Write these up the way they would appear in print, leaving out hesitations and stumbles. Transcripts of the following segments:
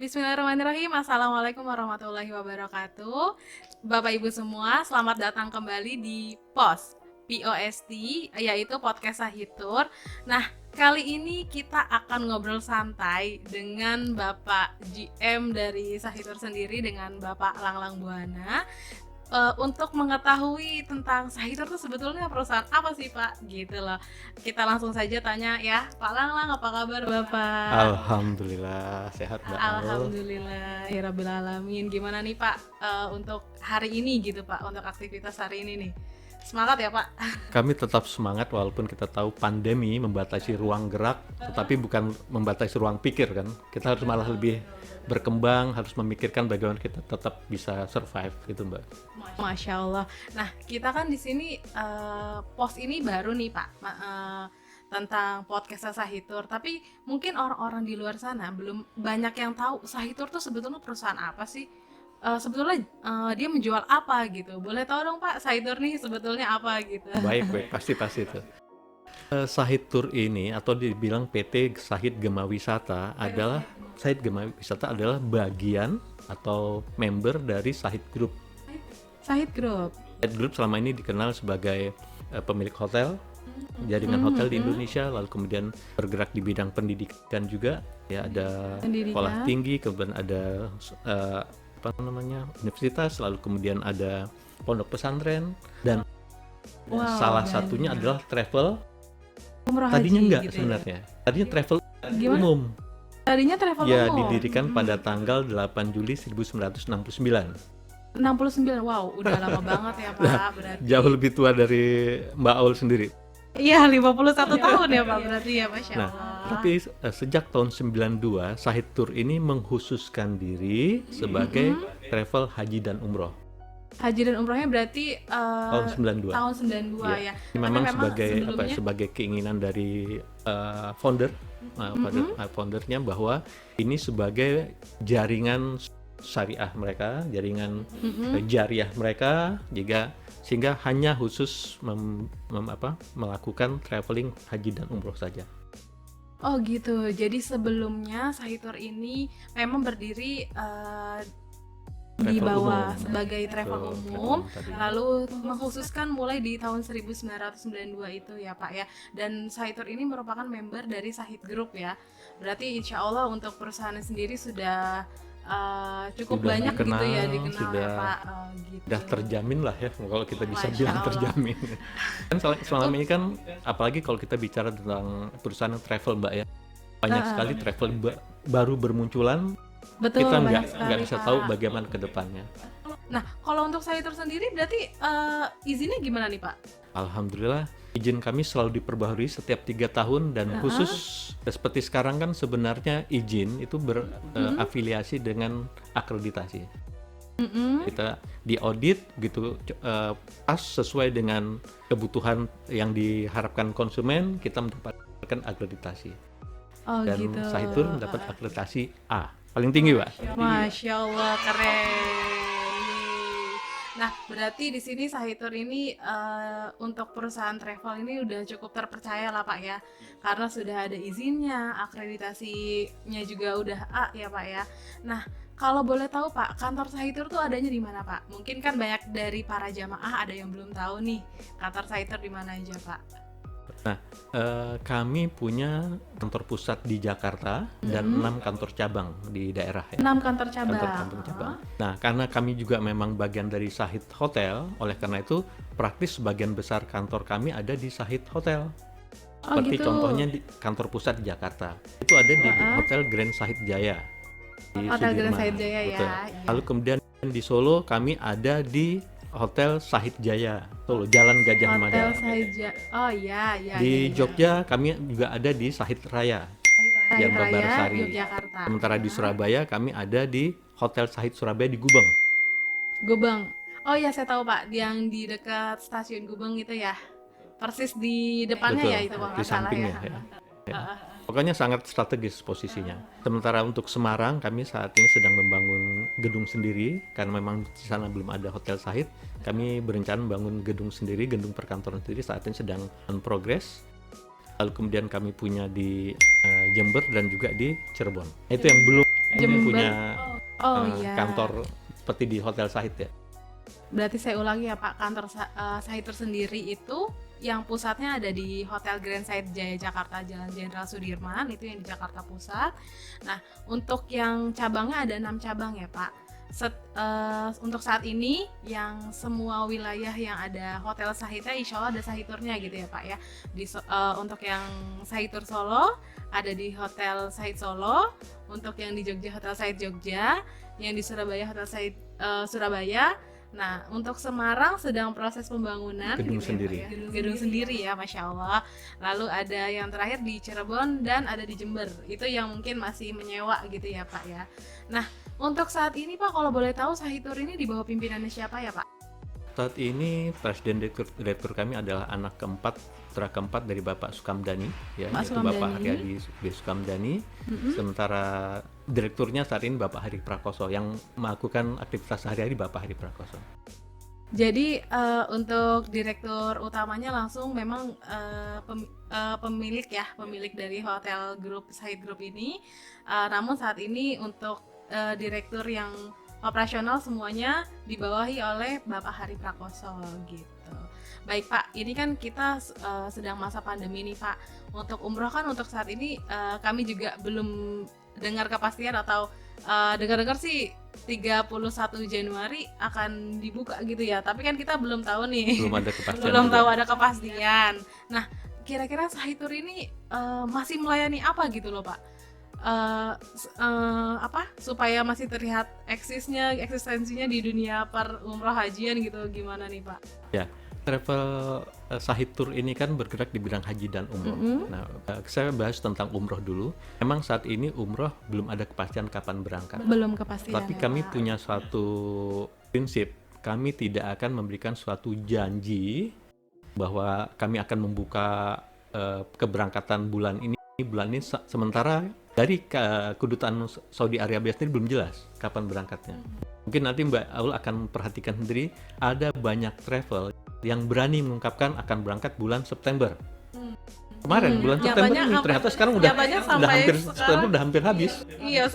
Bismillahirrahmanirrahim. Assalamualaikum warahmatullahi wabarakatuh. Bapak Ibu semua, selamat datang kembali di POST, yaitu Podcast Sahitur. Nah, kali ini kita akan ngobrol santai dengan Bapak GM dari Sahitur sendiri, dengan Bapak Langlang Buana. Untuk mengetahui tentang Sahitur itu sebetulnya perusahaan apa sih Pak? Gitu loh. Kita langsung saja tanya ya, Pak Langlang, apa kabar Bapak? Alhamdulillah sehat Mbak Al. Alhamdulillah, ya Rabbil Alamin. Gimana nih Pak untuk hari ini gitu Pak, untuk aktivitas hari ini nih? Semangat ya Pak? Kami tetap semangat walaupun kita tahu pandemi membatasi ruang gerak, tetapi bukan membatasi ruang pikir kan. Kita harus malah lebih berkembang, harus memikirkan bagaimana kita tetap bisa survive gitu Mbak. Masya Allah. Nah, kita kan di sini pos ini baru nih Pak, tentang podcast Sahitur. Tapi mungkin orang-orang di luar sana belum banyak yang tahu Sahitur tuh sebetulnya perusahaan apa sih? Sebetulnya dia menjual apa gitu. Boleh tahu dong Pak, Sahitur nih sebetulnya apa gitu? Baik, pasti itu. Sahitur ini atau dibilang PT Sahid Gema Wisata adalah bagian atau member dari Sahid Group. Sahid Group. Sahid Group selama ini dikenal sebagai pemilik hotel, jaringan hotel di Indonesia, lalu kemudian bergerak di bidang pendidikan juga, ya ada sekolah tinggi, kemudian ada universitas, lalu kemudian ada pondok pesantren, dan salah satunya adalah travel. Umroh tadinya haji, enggak gitu sebenarnya ya? Tadinya travel Gimana? umum. Tadinya travel ya umum. Didirikan pada tanggal 8 Juli 1969. 69, wow, udah lama banget ya Pak, berarti. Jauh lebih tua dari Mbak Aul sendiri. Iya, 51 tahun ya Pak, berarti ya, Masya Allah. Tapi sejak tahun 92, Sahitur ini mengkhususkan diri sebagai travel haji dan umroh. Haji dan umrohnya berarti tahun 92. Tahun 92 ya. Ini memang sebagai keinginan dari foundernya bahwa ini sebagai jaringan syariah mereka, jaringan jariah mereka, sehingga hanya khusus melakukan traveling haji dan umroh saja. Oh gitu. Jadi sebelumnya Sahitur ini memang berdiri di bawah sebagai travel umum, lalu mengkhususkan mulai di tahun 1992 itu ya Pak ya. Dan Sahitur ini merupakan member dari Sahid Group ya. Berarti insya Allah untuk perusahaannya sendiri sudah cukup banyak dikenal, gitu ya, dikenal sudah, ya Pak. Gitu. Sudah terjamin lah ya, kalau kita bisa bilang terjamin. Kan selama ini kan, apalagi kalau kita bicara tentang perusahaan travel Mbak ya, banyak sekali travel baru bermunculan. Betul, kita nggak bisa tahu bagaimana ke depannya. Nah, kalau untuk Sahitur sendiri berarti izinnya gimana nih Pak? Alhamdulillah, izin kami selalu diperbaharui setiap 3 tahun dan khusus seperti sekarang kan sebenarnya izin itu berafiliasi dengan akreditasi. Kita diaudit gitu, pas sesuai dengan kebutuhan yang diharapkan konsumen, kita mendapatkan akreditasi. Dan gitu. Sahitur mendapat akreditasi A. Paling tinggi, Pak. Masya Allah, keren. Nah, berarti di sini Sahitur ini untuk perusahaan travel ini udah cukup terpercaya lah Pak ya, karena sudah ada izinnya, akreditasinya juga udah A ya Pak ya. Nah, kalau boleh tahu Pak, kantor Sahitur tuh adanya di mana Pak? Mungkin kan banyak dari para jamaah ada yang belum tahu nih, kantor Sahitur di mana aja Pak? Nah, kami punya kantor pusat di Jakarta dan 6 kantor cabang di daerah ya. 6 kantor cabang. Kantor cabang. Nah, karena kami juga memang bagian dari Sahid Hotel, oleh karena itu praktis sebagian besar kantor kami ada di Sahid Hotel. Seperti contohnya di kantor pusat di Jakarta. Itu ada di Hotel Grand Sahid Jaya. Di Hotel Grand Sudirman. Sahid Jaya Betul. ya. Lalu kemudian di Solo kami ada di Hotel Sahid Jaya, Solo, Jalan Gajah Mada. Hotel Sahid Jaya. Oh iya. Di Jogja kami juga ada di Sahid Raya, Sahid Raya, Barsari. Yogyakarta. Sementara di Surabaya kami ada di Hotel Sahid Surabaya di Gubeng. Gubeng. Oh iya, saya tahu Pak, yang di dekat stasiun Gubeng itu ya. Persis di depannya. Betul, ya itu kalau di nggak salah sampingnya ya. Pokoknya sangat strategis posisinya. Sementara untuk Semarang, kami saat ini sedang membangun gedung sendiri, karena memang di sana belum ada Hotel Sahid. Kami berencana membangun gedung sendiri, gedung perkantoran sendiri, saat ini sedang on progress. Lalu kemudian kami punya di Jember dan juga di Cirebon. Itu yang belum Ini Jember. punya Iya. kantor seperti di Hotel Sahid ya. Berarti saya ulangi ya Pak, kantor Sahitur sendiri itu yang pusatnya ada di Hotel Grand Sahid Jaya Jakarta, Jalan Jenderal Sudirman, itu yang di Jakarta Pusat. Nah, untuk yang cabangnya ada 6 cabang ya Pak. Untuk saat ini yang semua wilayah yang ada Hotel Sahidnya insya Allah ada Sahiturnya gitu ya Pak ya. Untuk yang Sahitur Solo ada di Hotel Sahid Solo, untuk yang di Jogja Hotel Sahid Jogja, yang di Surabaya Hotel Sahid Surabaya. Nah, untuk Semarang sedang proses pembangunan Gedung gitu sendiri. ya, Pak, ya. Gedung sendiri ya, Masya Allah. Lalu ada yang terakhir di Cirebon dan ada di Jember. Itu yang mungkin masih menyewa gitu ya Pak ya. Nah, untuk saat ini Pak, kalau boleh tahu Sahitur ini di bawah pimpinannya siapa ya Pak? Saat ini Presiden Direktur kami adalah anak putra keempat dari Bapak Sukamdani, ya, Pak yaitu Sukamdani. Bapak Haryadi B. Sukamdani. Sementara direkturnya saat ini Bapak Hari Prakoso, yang melakukan aktivitas sehari-hari Bapak Hari Prakoso. Jadi untuk direktur utamanya langsung memang pemilik dari Hotel Group Sahid Group ini. Namun saat ini untuk direktur yang operasional semuanya dibawahi oleh Bapak Hari Prakoso gitu. Baik Pak, ini kan kita sedang masa pandemi nih Pak. Untuk umroh kan untuk saat ini kami juga belum dengar kepastian atau dengar-dengar sih 31 Januari akan dibuka gitu ya. Tapi kan kita belum tahu nih. Belum ada kepastian. Belum juga. tahu ada kepastian. Nah, kira-kira Sahitur ini masih melayani apa gitu loh Pak? Supaya masih terlihat eksistensinya di dunia per umroh hajian gitu, gimana nih Pak? Ya, travel Sahitur ini kan bergerak di bidang haji dan umroh. Nah, saya bahas tentang umroh dulu. Memang saat ini umroh belum ada kepastian kapan berangkat. Belum kepastian. Tapi ya, kami Pak. punya suatu prinsip, kami tidak akan memberikan suatu janji bahwa kami akan membuka keberangkatan bulan ini sementara dari kedutaan Saudi Arabia sendiri belum jelas kapan berangkatnya. Mungkin nanti Mbak Aul akan perhatikan sendiri, ada banyak travel yang berani mengungkapkan akan berangkat bulan September. Kemarin bulan September ini ternyata sekarang udah hampir September udah hampir habis. Iya,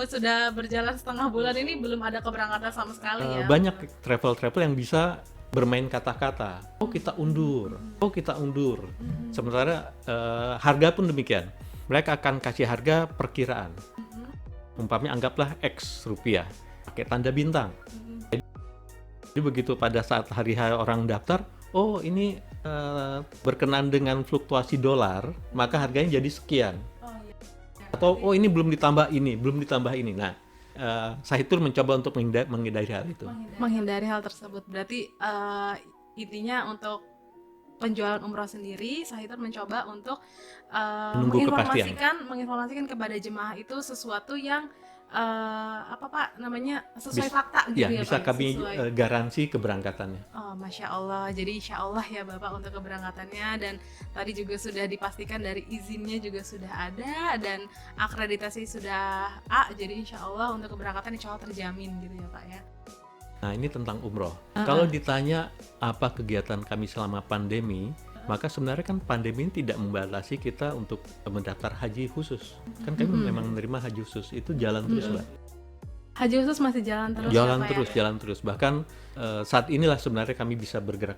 sudah berjalan setengah bulan ini belum ada keberangkatan sama sekali ya. Banyak travel yang bisa bermain kata-kata. Oh kita undur. Sementara harga pun demikian. Mereka akan kasih harga perkiraan. Umpamanya anggaplah X rupiah, pakai tanda bintang. Jadi begitu pada saat hari orang daftar, oh ini berkenaan dengan fluktuasi dolar, maka harganya jadi sekian. Atau oh ini belum ditambah ini. Nah, Sahitur mencoba untuk menghindari hal itu. Menghindari hal tersebut. Berarti intinya untuk penjualan umroh sendiri, Sahitur mencoba untuk menginformasikan kepada jemaah itu sesuatu yang sesuai fakta gitu ya bisa Pak, kami garansi keberangkatannya. Oh, Masya Allah. Jadi insya Allah ya Bapak untuk keberangkatannya, dan tadi juga sudah dipastikan dari izinnya juga sudah ada dan akreditasi sudah A, jadi insya Allah untuk keberangkatan insya Allah terjamin gitu ya Pak ya. Nah ini tentang umroh. Kalau ditanya apa kegiatan kami selama pandemi, maka sebenarnya kan pandemi ini tidak membatasi kita untuk mendaftar haji khusus. Kan kami memang menerima haji khusus, itu jalan terus Mbak. Haji khusus masih jalan terus. Jalan terus. Bahkan saat inilah sebenarnya kami bisa bergerak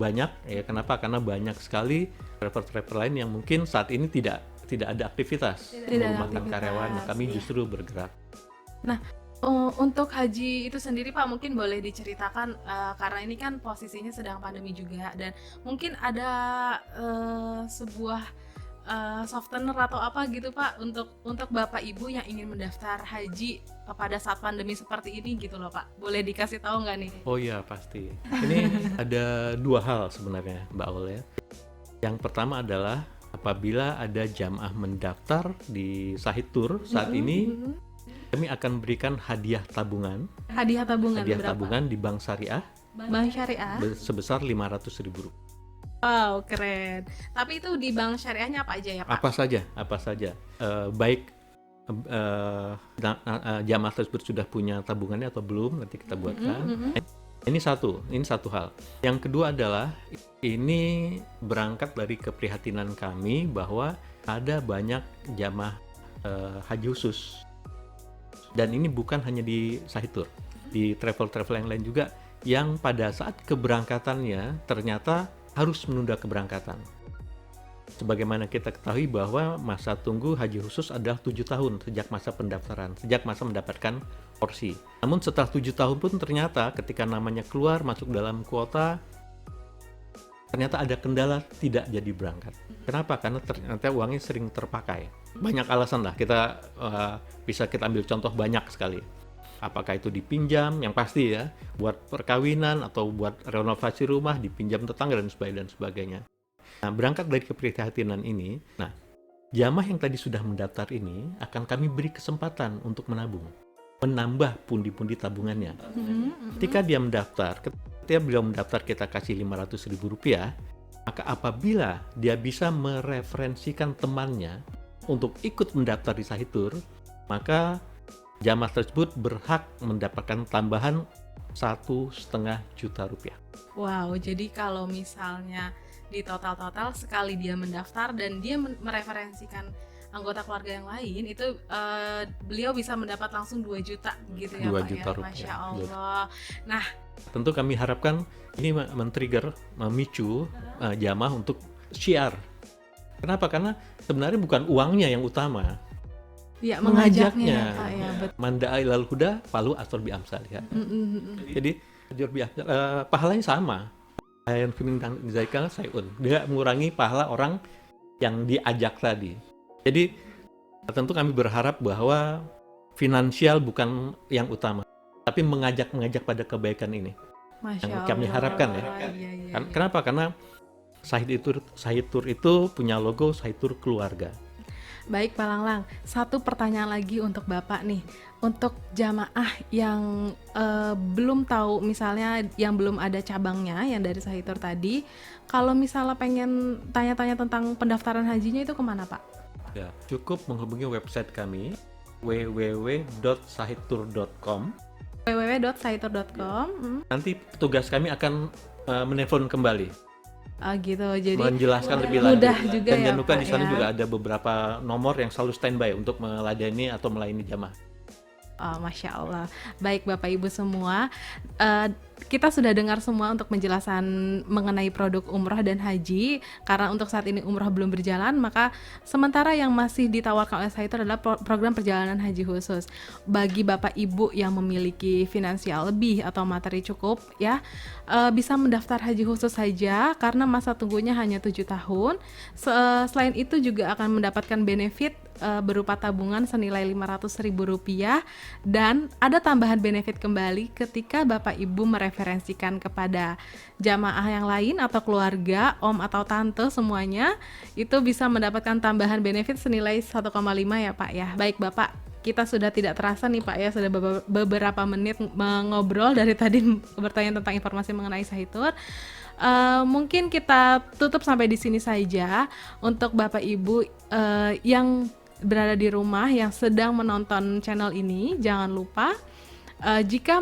banyak. Ya kenapa? Karena banyak sekali travel lain yang mungkin saat ini tidak ada aktivitas mengembangkan karyawan. Kami justru bergerak. Nah, untuk haji itu sendiri Pak, mungkin boleh diceritakan karena ini kan posisinya sedang pandemi juga, dan mungkin ada sebuah softener atau apa gitu Pak untuk Bapak Ibu yang ingin mendaftar haji pada saat pandemi seperti ini gitu loh Pak. Boleh dikasih tahu nggak nih? Oh iya pasti. Ini ada dua hal sebenarnya Mbak Aul ya. Yang pertama adalah apabila ada jamaah mendaftar di Sahitur saat ini, kami akan berikan hadiah tabungan. Hadiah tabungan di Bank Syariah. Bank Syariah sebesar Rp500.000. Wow, keren. Tapi itu di Bank Syariahnya apa aja ya Pak? Apa saja. Baik jamaah tersebut sudah punya tabungannya atau belum, nanti kita buatkan. Ini satu hal. Yang kedua adalah ini berangkat dari keprihatinan kami bahwa ada banyak jamaah haji khusus Dan ini bukan hanya di Sahitur, di travel-travel yang lain juga yang pada saat keberangkatannya ternyata harus menunda keberangkatan. Sebagaimana kita ketahui bahwa masa tunggu haji khusus adalah 7 tahun sejak masa pendaftaran, sejak masa mendapatkan porsi. Namun setelah 7 tahun pun ternyata ketika namanya keluar masuk dalam kuota, ternyata ada kendala tidak jadi berangkat. Kenapa? Karena ternyata uangnya sering terpakai. Banyak alasan lah, kita bisa kita ambil contoh banyak sekali. Apakah itu dipinjam, yang pasti ya, buat perkawinan atau buat renovasi rumah, dipinjam tetangga dan sebagainya. Nah, berangkat dari keprihatinan ini, nah, jamaah yang tadi sudah mendaftar ini akan kami beri kesempatan untuk menabung, menambah pundi-pundi tabungannya. Ketika dia mendaftar, ketika beliau mendaftar kita kasih Rp500.000, maka apabila dia bisa mereferensikan temannya untuk ikut mendaftar di Sahitur, maka jamaah tersebut berhak mendapatkan tambahan Rp1,5 juta. Wow, jadi kalau misalnya di total sekali dia mendaftar dan dia mereferensikan anggota keluarga yang lain, itu beliau bisa mendapat langsung 2 juta gitu ya 2 Pak juta ya. rupiah. Masya Allah. Nah, tentu kami harapkan ini men-trigger, memicu jamaah untuk syiar. Kenapa? Karena sebenarnya bukan uangnya yang utama, ya mengajaknya. Pak ya, betul. Manda ilal huda palu asor bi amsal ya. Jadi pahalanya sama. Yang firman zaikal sayun. Dia mengurangi pahala orang yang diajak tadi. Jadi tentu kami berharap bahwa finansial bukan yang utama, tapi mengajak pada kebaikan ini. Masya yang Allah. kami harapkan ya. Iya. Kenapa? Karena Sahitur itu punya logo Sahitur Keluarga. Baik Pak Langlang, satu pertanyaan lagi untuk Bapak nih. Untuk jamaah yang belum tahu, misalnya yang belum ada cabangnya yang dari Sahitur tadi, kalau misalnya pengen tanya-tanya tentang pendaftaran hajinya itu kemana Pak? Ya, cukup menghubungi website kami www.sahitur.com. www.sahitur.com. Nanti petugas kami akan menelpon kembali. Gitu, jadi menjelaskan lebih lanjut. Mudah juga dan ya jangan lupa Pak di sana ya. juga ada beberapa nomor yang selalu standby untuk melayani atau melayani jamaah. Masya Allah. Baik Bapak Ibu semua, kita sudah dengar semua untuk penjelasan mengenai produk umroh dan haji. Karena untuk saat ini umroh belum berjalan, maka sementara yang masih ditawarkan oleh Sahitur adalah program perjalanan haji khusus. Bagi Bapak Ibu yang memiliki finansial lebih atau materi cukup ya, bisa mendaftar haji khusus saja karena masa tunggunya hanya 7 tahun. Selain itu juga akan mendapatkan benefit berupa tabungan senilai Rp500.000 dan ada tambahan benefit kembali ketika Bapak Ibu mereferensikan kepada jamaah yang lain atau keluarga, om atau tante semuanya, itu bisa mendapatkan tambahan benefit senilai 1,5 ya Pak ya. Baik Bapak, kita sudah tidak terasa nih Pak ya, sudah beberapa menit mengobrol dari tadi bertanya tentang informasi mengenai Sahitur. Mungkin kita tutup sampai di sini saja. Untuk Bapak Ibu yang berada di rumah yang sedang menonton channel ini, jangan lupa jika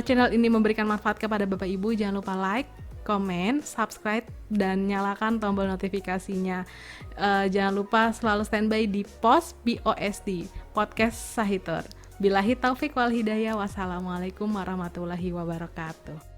channel ini memberikan manfaat kepada Bapak Ibu, jangan lupa like, komen, subscribe, dan nyalakan tombol notifikasinya. Jangan lupa selalu standby di POST Podcast Sahitur. Billahi taufik wal hidayah. Wassalamualaikum warahmatullahi wabarakatuh.